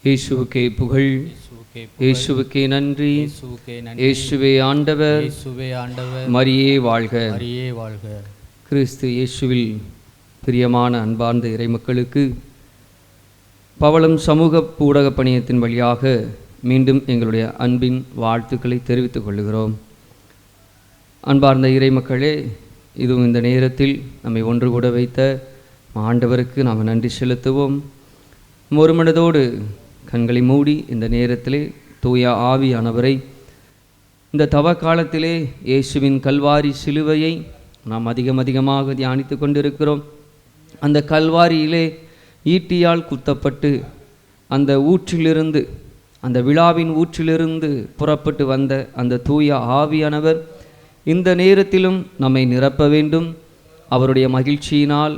இயேசுவுக்கே புகழ், இயேசுவுக்கே நன்றி, இயேசுவே ஆண்டவர், மரியே வாழ்க. கிறிஸ்து இயேசுவில் பிரியமான அன்பார்ந்த இறைமக்களுக்கு பவளம் சமூக ஊடக பணியத்தின் வழியாக மீண்டும் எங்களுடைய அன்பின் வாழ்த்துக்களை தெரிவித்துக் கொள்கிறோம். அன்பார்ந்த இறைமக்களே, இதுவும் இந்த நேரத்தில் நம்மை ஒன்று கூட வைத்த ஆண்டவருக்கு நாம் நன்றி செலுத்துவோம். ஒரு மனதோடு கண்களை மூடி இந்த நேரத்திலே தூய ஆவியானவரை இந்த தவ காலத்திலே இயேசுவின் கல்வாரி சிலுவையை நாம் அதிகமாக தியானித்து கொண்டிருக்கிறோம். அந்த கல்வாரியிலே ஈட்டியால் குத்தப்பட்டு அந்த ஊற்றிலிருந்து, அந்த விழாவின் ஊற்றிலிருந்து புறப்பட்டு வந்த அந்த தூய ஆவியானவர் இந்த நேரத்திலும் நம்மை நிரப்ப வேண்டும். அவருடைய மகிழ்ச்சியினால்,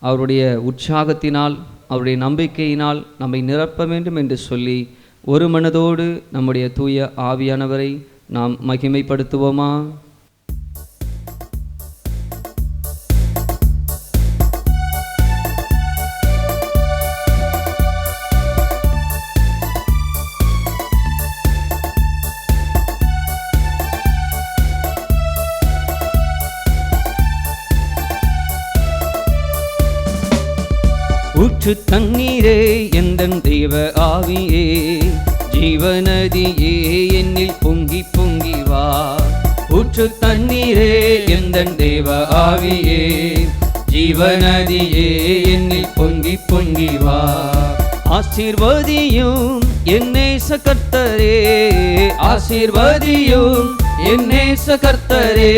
அவருடைய உற்சாகத்தினால், அவருடைய நம்பிக்கையினால் நம்மை நிரப்ப வேண்டும் என்று சொல்லி ஒரு மனதோடு நம்முடைய தூய ஆவியானவரை நாம் மகிமைப்படுத்துவோமா? ஊற்று தண்ணீரே எந்தன் தேவ ஆவியே, ஜீவநதியே என்னில் பொங்கி பொங்கி வா. ஊற்று தண்ணீரே எந்தன் தேவ ஆவியே, ஜீவநதியே என்னில் பொங்கி பொங்கி வா. ஆசீர்வதியும் என் நேச கர்த்தரே, ஆசீர்வதியும் என் நேச கர்த்தரே,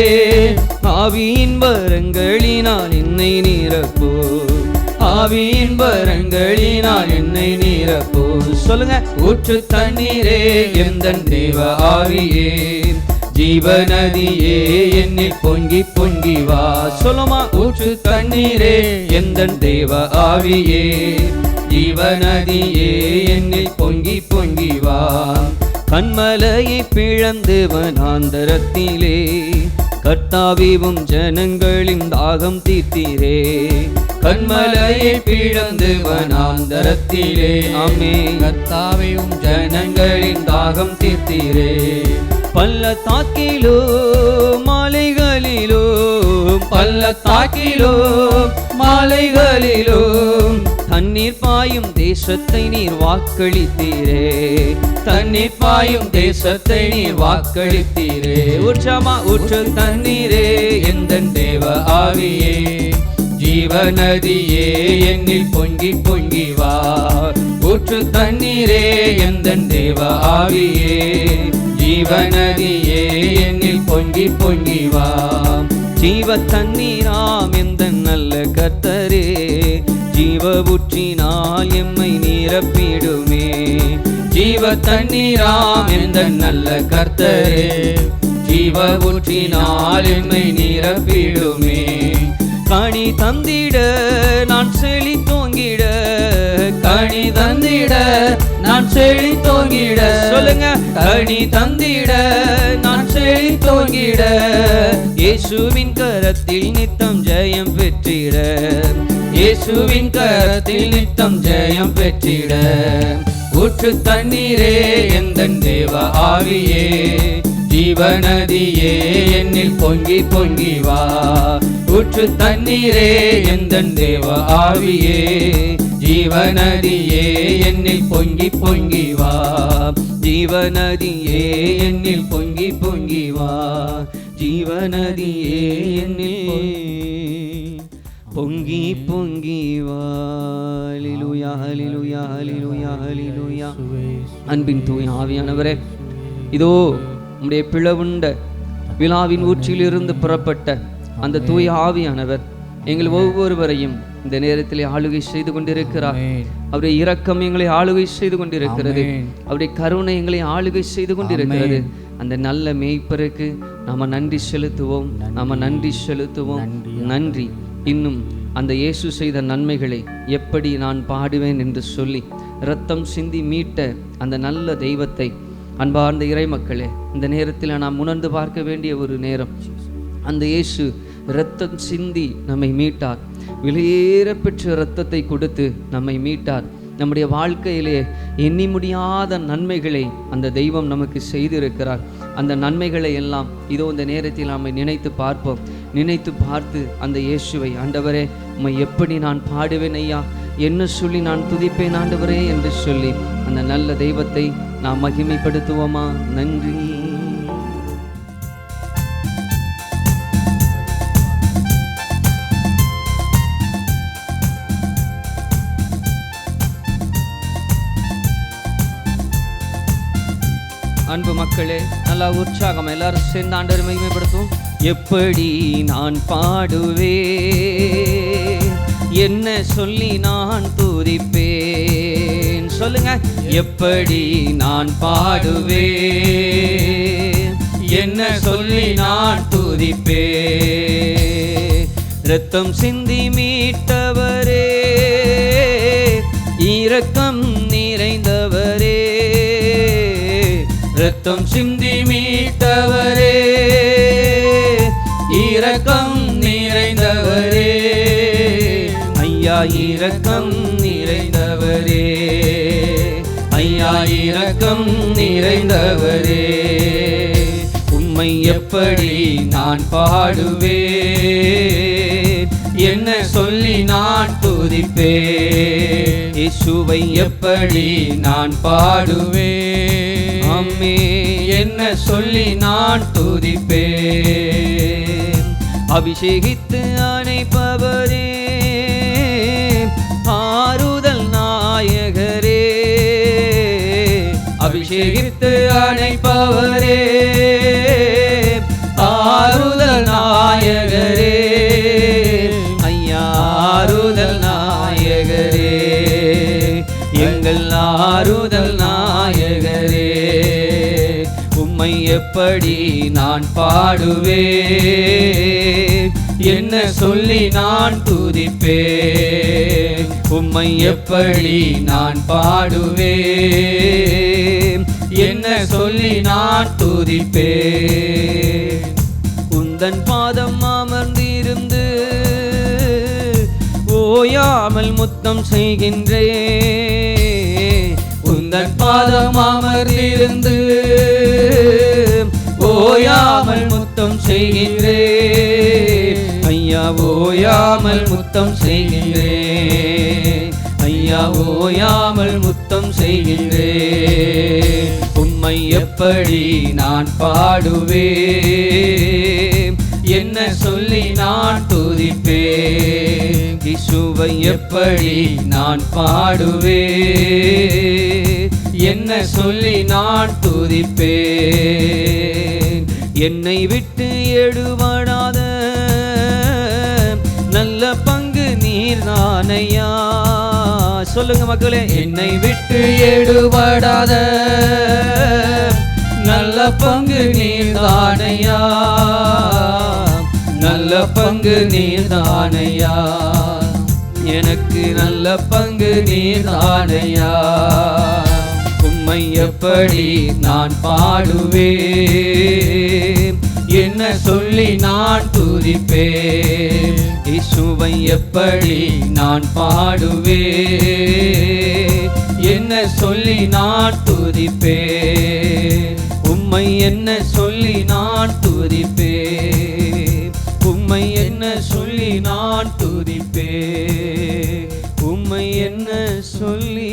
ஆவியின் வரங்களினால் என்னை நிரப்போ, ஆவியின் வரங்களினால் என்னை நிரப்போ. சொல்லுங்க. ஊற்று தண்ணீரே எந்தன் தேவ ஆவியே, ஜீவநதியே என்னில் பொங்கி பொங்கி வா. சொல்லுமா. ஊற்று தண்ணீரே எந்தன் தேவ ஆவியே, ஜீவநதியே என்னில் பொங்கி பொங்கி வா. கண்மலையை பிளந்து வனாந்தரத்திலே கர்த்தாவிவும் ஜனங்களின் தாகம் தீர்த்தீரே. கண்மலையை பிளந்து வனாந்தரத்திலே, ஆமே, கர்த்தாவிவும் ஜனங்களின் தாகம் தீர்த்தீரே. பள்ளத்தாக்கிலோ மாலைகளிலோ, பள்ளத்தாக்கிலோ மாலைகளிலோ தண்ணீர் பாயும் தேசத்தை நீர் வாக்களித்தீரே, தண்ணீர் பாயும் தேசத்தை நீர் வாக்களித்தீரே. உற்சாமா. ஊற்று தண்ணீரே எந்தன் தேவ ஆவியே, ஜீவநதியே என்னில் பொங்கி பொங்கி வா. ஊற்று தண்ணீரே எந்தன் தேவ ஆவியே, ஜீவநதியே என்னில் பொங்கி பொங்கி வா. ஜீவ தண்ணீராம் எந்த நல்ல கர்த்தரே, ஜீவ ஊற்றினால் எம்மை நிரப்பிடுமே. ஜீவ தண்ணீராம் எந்த நல்ல கர்த்தரே, ஜீவ ஊற்றினால் எம்மை நிரப்பிடுமே. கனி தந்திட நான் செழித்தோங்கிட, கனி தந்திட நான் செழித்தோங்கிட. சொல்லுங்க. கனி தந்திட நான் செழித்தோங்கிட, இயேசுவின் கரத்தில் நித்தம் ஜெயம் பெற்றிட, இயேசுவின் கரத்தில் நித்தம் ஜெயம் பெற்றிட. ஊற்று தண்ணீரே எந்தன் தேவ ஆவியே, ஜீவநதியே என்னில் பொங்கி பொங்கி வா. ஊற்று தண்ணீரே எந்தன் தேவ ஆவியே, ஜீவநதியே என்னில் பொங்கி பொங்கி வா. ஜீவநதியே என்னில் பொங்கி பொங்கி வா, ஜீவநதியே என்னில் பொங்கி பொங்கி வா. ஹல்லேலூயா, ஹல்லேலூயா, ஹல்லேலூயா, ஹல்லேலூயா. அன்பின் தூய ஆவியானவரே, இதோ உம்முடைய பிளவுண்ட விழாவின் ஊற்றிலிருந்து புறப்பட்ட அந்த தூய ஆவியானவர் எங்கள் ஒவ்வொருவரையும் இந்த நேரத்தில் ஆளுகை செய்து கொண்டிருக்கிறார். அவருடைய இரக்கம் எங்களை ஆளுகை செய்து கொண்டிருக்கிறது, அவருடைய கருணை எங்களை ஆளுகை செய்து கொண்டிருக்கிறது. அந்த நல்ல மேய்ப்பருக்கு நாம நன்றி செலுத்துவோம், நாம நன்றி செலுத்துவோம். நன்றி. இன்னும் அந்த இயேசு செய்த நன்மைகளை எப்படி நான் பாடுவேன் என்று சொல்லி இரத்தம் சிந்தி மீட்ட அந்த நல்ல தெய்வத்தை அன்பார்ந்த இறை மக்களே, இந்த நேரத்தில் நாம் உணர்ந்து பார்க்க வேண்டிய ஒரு நேரம். அந்த இயேசு இரத்தம் சிந்தி நம்மை மீட்டார், விலையேற பெற்ற இரத்தத்தை கொடுத்து நம்மை மீட்டார். நம்முடைய வாழ்க்கையிலே எண்ணி முடியாத நன்மைகளை அந்த தெய்வம் நமக்கு செய்திருக்கிறார். அந்த நன்மைகளை எல்லாம் இதோ இந்த நேரத்தில் நாம் நினைத்து பார்ப்போம். நினைத்து பார்த்து அந்த இயேசுவை, ஆண்டவரே உம்மை எப்படி நான் பாடுவேன் ஐயா, என்ன சொல்லி நான் துதிப்பேன் ஆண்டவரே என்று சொல்லி அந்த நல்ல தெய்வத்தை நாம் மகிமைப்படுத்துவோமா? நன்றி. அன்பு மக்களே, நல்லா உற்சாகம் எல்லாரும் சேர்ந்து ஆண்டவரை மகிமைப்படுத்துவோம். எப்படி நான் பாடுவே, என்ன சொல்லி நான் துதிப்பேன், சொல்லுங்க. எப்படி நான் பாடுவே, என்ன சொல்லி நான் துதிப்பே, இரத்தம் சிந்தி மீட்டவரே, இரக்கம் நிறைந்தவரே, இரத்தம் சிந்தி மீட்டவரே, இரக்கம் நிறைந்தவரே, ஐயா இரக்கம் நிறைந்தவரே, ஐயா இரக்கம் நிறைந்தவரே, உம்மை எப்படி நான் பாடுவே, என்ன சொல்லி நான் துதிப்பே, இயேசுவை எப்படி நான் பாடுவே, அம்மே என்ன சொல்லி நான் துதிப்பே, அபிஷேகித்து அணைப்பவரே, ஆறுதல் நாயகரே, அபிஷேகித்து அணைப்பவரே, ஆறுதல் நாயகரே, ஐயா ஆறுதல் நாயகரே, எங்கள் ஆறுதல் நாயகரே, உம்மை எப்படி நான் பாடுவே, என்ன சொல்லி நான் துதிப்பே, உம்மை எப்படி நான் பாடுவே, என்ன சொல்லி நான் துதிப்பே, உந்தன் பாதம் அமர்ந்திருந்து ஓயாமல் முத்தம் செய்கின்றே, உந்தன் பாதம் அமர்ந்திருந்து ஓயாமல் முத்தம் செய்கின்றே, ஐயா ஓயாமல் முத்தம் செய்கின்றே, ஐயா ஓயாமல் முத்தம் செய்கின்றே, உம்மை எப்படி நான் பாடுவே, என்ன சொல்லி நான் துதிப்பே, இயேசுவை எப்படி நான் பாடுவே, என்ன சொல்லி நான் துதிப்பே, என்னை விட்டு எடுபடாத நல்ல பங்கு நீர்தானையா, சொல்லுங்க மக்களே. என்னை விட்டு எடுபடாத நல்ல பங்கு நீர்தானையா, நல்ல பங்கு நீர்தானையா, எனக்கு நல்ல பங்கு நீர்தானையா, உம்மை எப்படி நான் பாடுவே, என்ன சொல்லி நான் துதிப்பே, இயேசுவை எப்படி நான் பாடுவே, என்ன சொல்லி நான் துதிப்பே, உம்மை என்ன சொல்லி நான் துதிப்பே, உம்மை என்ன சொல்லி நான் துதிப்பே, உம்மை என்ன சொல்லி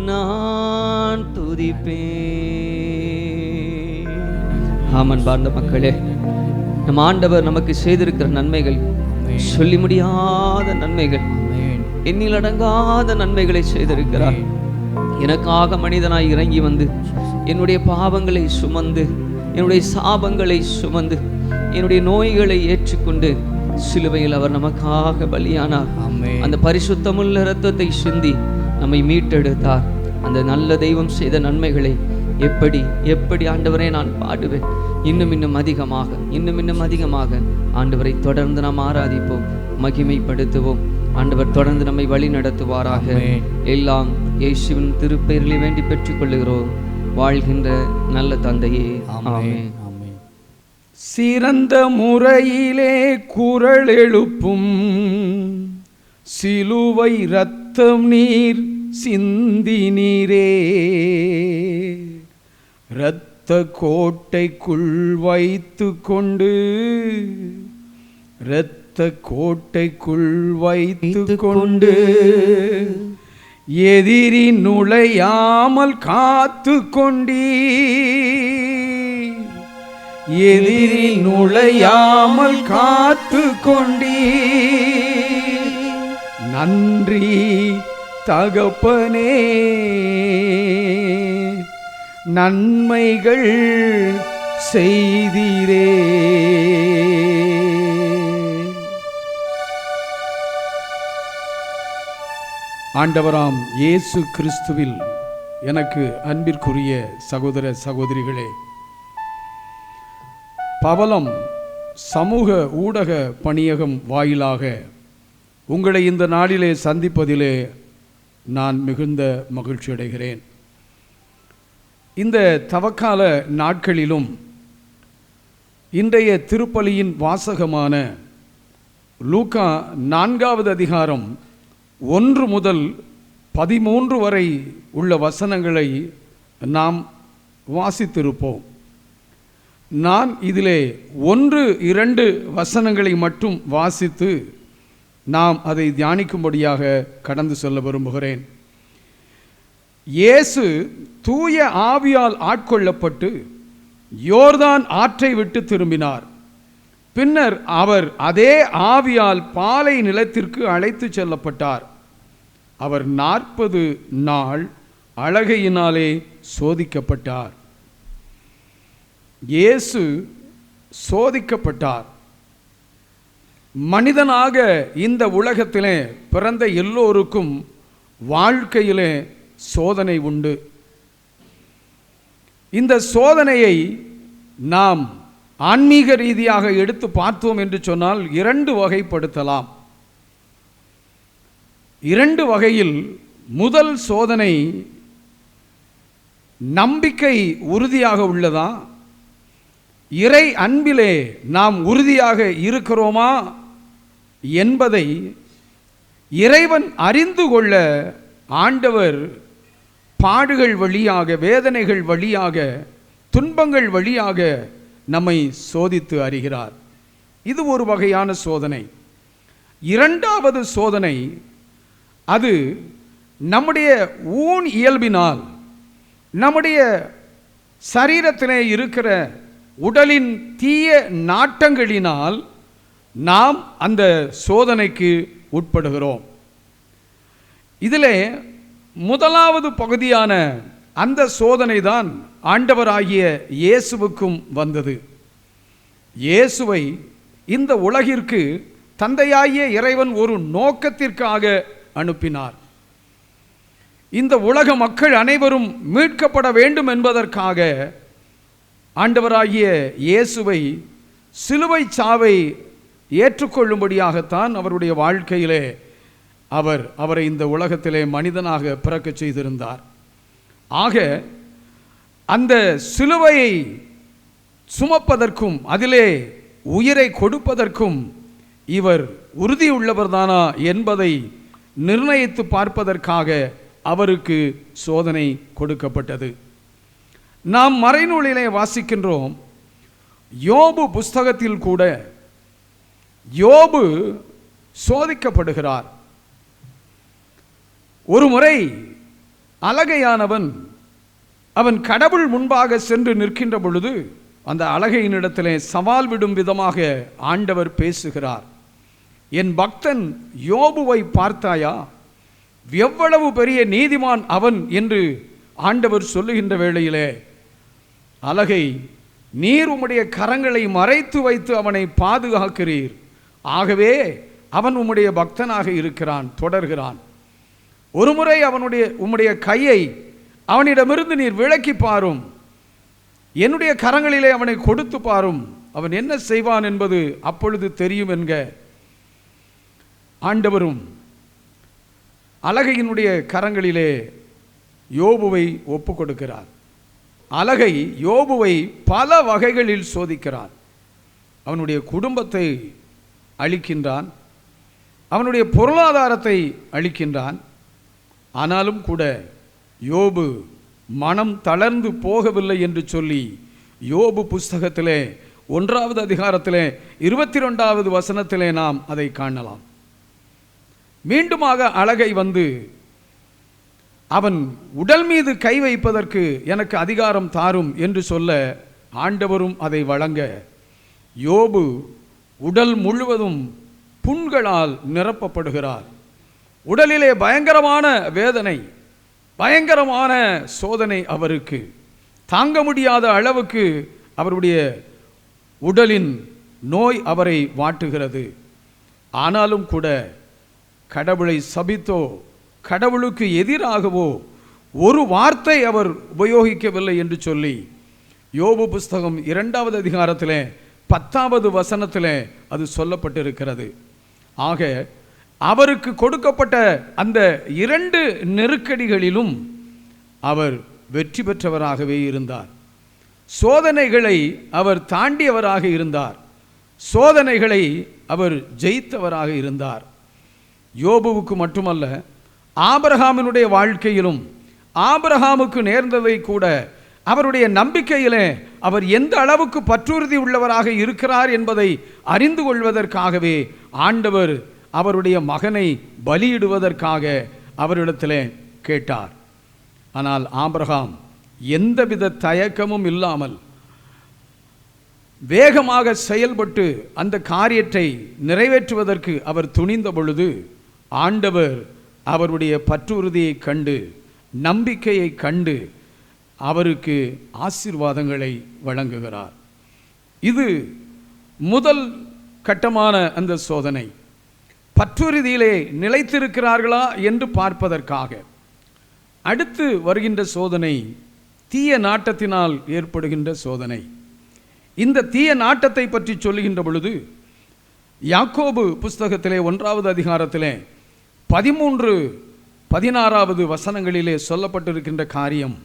நான் துதிப்பே. ஆமன் பார்ந்த மக்களே, நம் ஆண்டவர் நமக்கு செய்திருக்கிற நன்மைகள் சொல்லி முடியாத நன்மைகள், எண்ணிலடங்காத நன்மைகளை செய்திருக்கிறார். எனக்காக மனிதனாய் இறங்கி வந்து என்னுடைய பாவங்களை சுமந்து, என்னுடைய சாபங்களை சுமந்து, என்னுடைய நோய்களை ஏற்றுக்கொண்டு சிலுவையில் அவர் நமக்காக பலியானார். அந்த பரிசுத்தமுள்ள இரத்தத்தை சிந்தி நம்மை மீட்டெடுத்தார். அந்த நல்ல தெய்வம் செய்த நன்மைகளை எப்படி எப்படி ஆண்டவரே நான் பாடுவேன். இன்னும் அதிகமாக, இன்னும் அதிகமாக ஆண்டவரை தொடர்ந்து நாம் ஆராதிப்போம், மகிமைப்படுத்துவோம். ஆண்டவர் தொடர்ந்து நம்மை வழி நடத்துவாராக. எல்லாம் இயேசுவின் திருப்பெயரிலே வேண்டி பெற்றுக் கொள்ளுகிறோம். வாழ்கின்ற நல்ல தந்தையே, ஆமென். சிறந்த முறையிலே குரல் எழுப்பும் சிலுவை இரத்தம் நீர் சிந்தினீரே, இரத்த கோட்டைக்குள் வைத்து கொண்டு, இரத்த கோட்டைக்குள் வைத்து கொண்டு, எதிரி நுழையாமல் காத்து கொண்டீர், எதிரி நுழையாமல் காத்து கொண்டீர். நன்றி தகப்பனே, நன்மைகள் செய்தீரே. ஆண்டவராம் இயேசு கிறிஸ்துவில் எனக்கு அன்பிற்குரிய சகோதர சகோதரிகளே, பவளம் சமூக ஊடக பணியகம் வாயிலாக உங்களை இந்த நாளிலே சந்திப்பதிலே நான் மிகுந்த மகிழ்ச்சி அடைகிறேன். இந்த தவக்கால நாட்களிலும் இன்றைய திருப்பலியின் வாசகமான லூக்கா 4வது அதிகாரம் 1 முதல் 13 வரை உள்ள வசனங்களை நாம் வாசித்திருப்போம். நான் இதிலே 1-2 வசனங்களை மட்டும் வாசித்து நாம் அதை தியானிக்கும்படியாக கடந்து செல்ல விரும்புகிறேன். இயேசு தூய ஆவியால் ஆட்கொள்ளப்பட்டு யோர்தான் ஆற்றை விட்டு திரும்பினார். பின்னர் அவர் அதே ஆவியால் பாலை நிலத்திற்கு அழைத்து செல்லப்பட்டார். அவர் 40 நாள் அழகையினாலே சோதிக்கப்பட்டார். இயேசு சோதிக்கப்பட்டார். மனிதனாக இந்த உலகத்திலே பிறந்த எல்லோருக்கும் வாழ்க்கையிலே சோதனை உண்டு. இந்த சோதனையை நாம் ஆன்மீக ரீதியாக எடுத்து பார்த்தோம் என்று சொன்னால் 2 வகைப்படுத்தலாம். 2 வகையில் முதல் சோதனை நம்பிக்கை உறுதியாக உள்ளதா, இறை அன்பிலே நாம் உறுதியாக இருக்கிறோமா என்பதை இறைவன் அறிந்து கொள்ள ஆண்டவர் பாடுகள் வழியாக, வேதனைகள் வழியாக, துன்பங்கள் வழியாக நம்மை சோதித்து அறிகிறார். இது ஒரு வகையான சோதனை. 2வது சோதனை, அது நம்முடைய ஊன் இயல்பினால், நம்முடைய சரீரத்திலே இருக்கிற உடலின் தீய நாட்டங்களினால் நாம் அந்த சோதனைக்கு உட்படுகிறோம். இதிலே முதலாவது பகுதியான அந்த சோதனை தான் ஆண்டவராகிய இயேசுவுக்கும் வந்தது. இயேசுவை இந்த உலகிற்கு தந்தையாகிய இறைவன் ஒரு நோக்கத்திற்காக அனுப்பினார். இந்த உலக மக்கள் அனைவரும் மீட்கப்பட வேண்டும் என்பதற்காக ஆண்டவராகிய இயேசுவை சிலுவை சாவை ஏற்றுக்கொள்ளும்படியாகத்தான் அவருடைய வாழ்க்கையிலே அவரை இந்த உலகத்திலே மனிதனாக பிறக்க செய்திருந்தார். ஆக அந்த சிலுவையை சுமப்பதற்கும் அதிலே உயிரை கொடுப்பதற்கும் இவர் உறுதியுள்ளவர்தானா என்பதை நிர்ணயித்து பார்ப்பதற்காக அவருக்கு சோதனை கொடுக்கப்பட்டது. நாம் மறைநூலிலே வாசிக்கின்றோம், யோபு புஸ்தகத்தில் கூட யோபு சோதிக்கப்படுகிறார். ஒரு முறை அலகையானவன் அவன் கடவுள் முன்பாக சென்று நிற்கின்ற பொழுது அந்த அலகையினிடத்திலே சவால் விடும் விதமாக ஆண்டவர் பேசுகிறார். என் பக்தன் யோபுவை பார்த்தாயா, எவ்வளவு பெரிய நீதிமான் அவன் என்று ஆண்டவர் சொல்லுகின்ற வேளையிலே, அலகை, நீர் உம்முடைய கரங்களை மறைத்து வைத்து அவனை பாதுகாக்கிறீர், ஆகவே அவன் உம்முடைய பக்தனாக இருக்கிறான், தொடர்கிறான். ஒருமுறை உம்முடைய கையை அவனிடமிருந்து நீர் விலக்கி பாரும், என்னுடைய கரங்களிலே அவனை கொடுத்து பாரும், அவன் என்ன செய்வான் என்பது அப்பொழுது தெரியும் என்க ஆண்டவரும் அலகையினுடைய கரங்களிலே யோபுவை ஒப்பு கொடுக்கிறார். அலகை யோபுவை பல வகைகளில் சோதிக்கிறான். அவனுடைய குடும்பத்தை அழிக்கின்றான், அவனுடைய பொருளாதாரத்தை அளிக்கின்றான். ஆனாலும் கூட யோபு மனம் தளர்ந்து போகவில்லை என்று சொல்லி யோபு புஸ்தகத்திலே 1வது அதிகாரத்திலே 22வது வசனத்திலே நாம் அதை காணலாம். மீண்டுமாக அழகை வந்து அவன் உடல் மீது கை வைப்பதற்கு எனக்கு அதிகாரம் தாரும் என்று சொல்ல ஆண்டவரும் அதை வழங்க யோபு உடல் முழுவதும் புண்களால் நிரப்பப்படுகிறார். உடலிலே பயங்கரமான வேதனை, பயங்கரமான சோதனை அவருக்கு தாங்க முடியாத அளவுக்கு அவருடைய உடலின் நோய் அவரை வாட்டுகிறது. ஆனாலும் கூட கடவுளை சபித்தோ கடவுளுக்கு எதிராகவோ ஒரு வார்த்தை அவர் உபயோகிக்கவில்லை என்று சொல்லி யோபு புஸ்தகம் 2வது அதிகாரத்திலே 10வது வசனத்திலே அது சொல்லப்பட்டிருக்கிறது. ஆக அவருக்கு கொடுக்கப்பட்ட அந்த 2 நெருக்கடிகளிலும் அவர் வெற்றி பெற்றவராகவே இருந்தார். சோதனைகளை அவர் தாண்டியவராக இருந்தார். சோதனைகளை அவர் ஜெயித்தவராக இருந்தார். யோபுவுக்கு மட்டுமல்ல, ஆபிரகாமினுடைய வாழ்க்கையிலும் ஆபிரகாமுக்கு நேர்ந்ததை கூட அவருடைய நம்பிக்கையிலே அவர் எந்த அளவுக்கு பற்றுறுதி உள்ளவராக இருக்கிறார் என்பதை அறிந்து கொள்வதற்காகவே ஆண்டவர் அவருடைய மகனை பலியிடுவதற்காக அவரிடத்திலே கேட்டார். ஆனால் ஆபிரகாம் எந்தவித தயக்கமும் இல்லாமல் வேகமாக செயல்பட்டு அந்த காரியத்தை நிறைவேற்றுவதற்கு அவர் துணிந்த பொழுது ஆண்டவர் அவருடைய பற்றுறுதியை கண்டு நம்பிக்கையை கண்டு அவருக்கு ஆசீர்வாதங்களை வழங்குகிறார். இது முதல் கட்டமான அந்த சோதனை. பற்றுறுதியிலே நிலைத்திருக்கிறார்களா என்று பார்ப்பதற்காக. அடுத்து வருகின்ற சோதனை தீய நாட்டத்தினால் ஏற்படுகின்ற சோதனை. இந்த தீய நாட்டத்தை பற்றி சொல்லுகின்ற பொழுது யாக்கோபு புஸ்தகத்திலே 1வது அதிகாரத்திலே 13-16 வசனங்களிலே சொல்லப்பட்டிருக்கின்ற காரியம்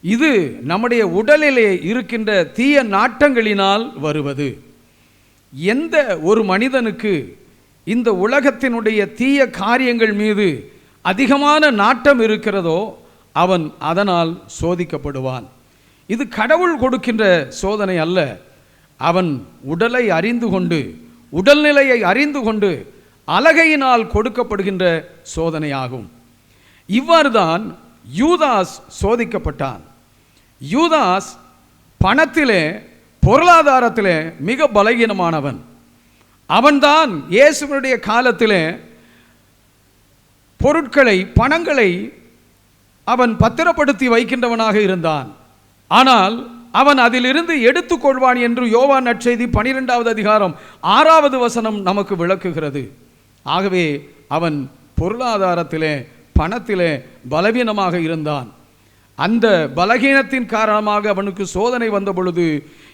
இது நம்முடைய உடலிலே இருக்கின்ற தீய நாட்டங்களினால் வருவது. எந்த ஒரு மனிதனுக்கு இந்த உலகத்தினுடைய தீய காரியங்கள் மீது அதிகமான நாட்டம் இருக்கிறதோ அவன் அதனால் சோதிக்கப்படுவான். இது கடவுள் கொடுக்கின்ற சோதனை அல்ல. அவன் உடலை அறிந்து கொண்டு உடல்நிலையை அறிந்து கொண்டு அலகையினால் கொடுக்கப்படுகின்ற சோதனையாகும். இவ்வாறுதான் யூதாஸ் சோதிக்கப்பட்டான். யூதாஸ் பணத்திலே பொருளாதாரத்திலே மிக பலகீனமானவன். அவன்தான் இயேசுவினுடைய காலத்திலே பொருட்களை பணங்களை அவன் பத்திரப்படுத்தி வைக்கின்றவனாக இருந்தான். ஆனால் அவன் அதிலிருந்து எடுத்துக்கொள்வான் என்று யோவான் நற்செய்தி 12வது அதிகாரம் 6வது வசனம் நமக்கு விளக்குகிறது. ஆகவே அவன் பொருளாதாரத்திலே பணத்திலே பலவீனமாக இருந்தான். அந்த பலகீனத்தின் காரணமாக அவனுக்கு சோதனை வந்த பொழுது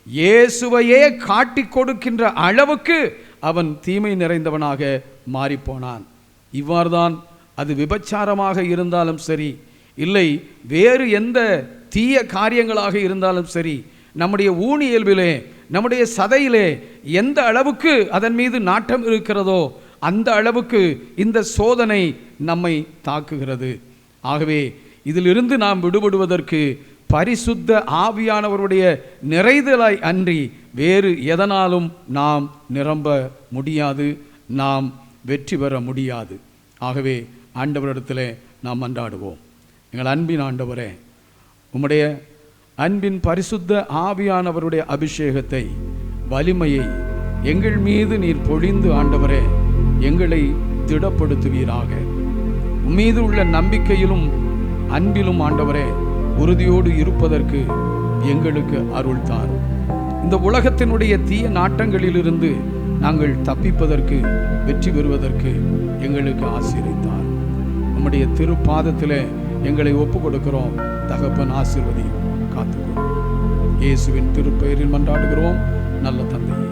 இயேசுவையே காட்டி கொடுக்கின்ற அளவுக்கு அவன் தீமை நிறைந்தவனாக மாறிப்போனான். இவ்வாறுதான் அது விபச்சாரமாக இருந்தாலும் சரி, இல்லை வேறு எந்த தீய காரியங்களாக இருந்தாலும் சரி, நம்முடைய ஊனியல்பிலே நம்முடைய சதையிலே எந்த அளவுக்கு அதன் மீது நாட்டம் இருக்கிறதோ அந்த அளவுக்கு இந்த சோதனை நம்மை தாக்குகிறது. ஆகவே இதிலிருந்து நாம் விடுபடுவதற்கு பரிசுத்த ஆவியானவருடைய நிறைதலாய் அன்றி வேறு எதனாலும் நாம் நிரம்ப முடியாது, நாம் வெற்றி பெற முடியாது. ஆகவே ஆண்டவரிடத்திலே நாம் மன்றாடுவோம். எங்கள் அன்பின் ஆண்டவரே, உம்முடைய அன்பின் பரிசுத்த ஆவியானவருடைய அபிஷேகத்தை வலிமையை எங்கள் மீது நீர் பொழிந்து ஆண்டவரே எங்களை திடப்படுத்துவீராக. உம்மீது உள்ள நம்பிக்கையிலும் அன்பிலும் ஆண்டவரே உறுதியோடு இருப்பதற்கு எங்களுக்கு அருள் தாரும். இந்த உலகத்தினுடைய தீய நாட்டங்களிலிருந்து நாங்கள் தப்பிப்பதற்கு வெற்றி பெறுவதற்கு எங்களுக்கு ஆசீர்வதித்தார். நம்முடைய திருப்பாதத்திலே எங்களை ஒப்பு கொடுக்கிறோம். தகப்பன் ஆசீர்வதியும் காத்துக்கொள்ளும். இயேசுவின் திருப்பெயரில் மன்றாடுகிறோம் நல்ல தந்தையே.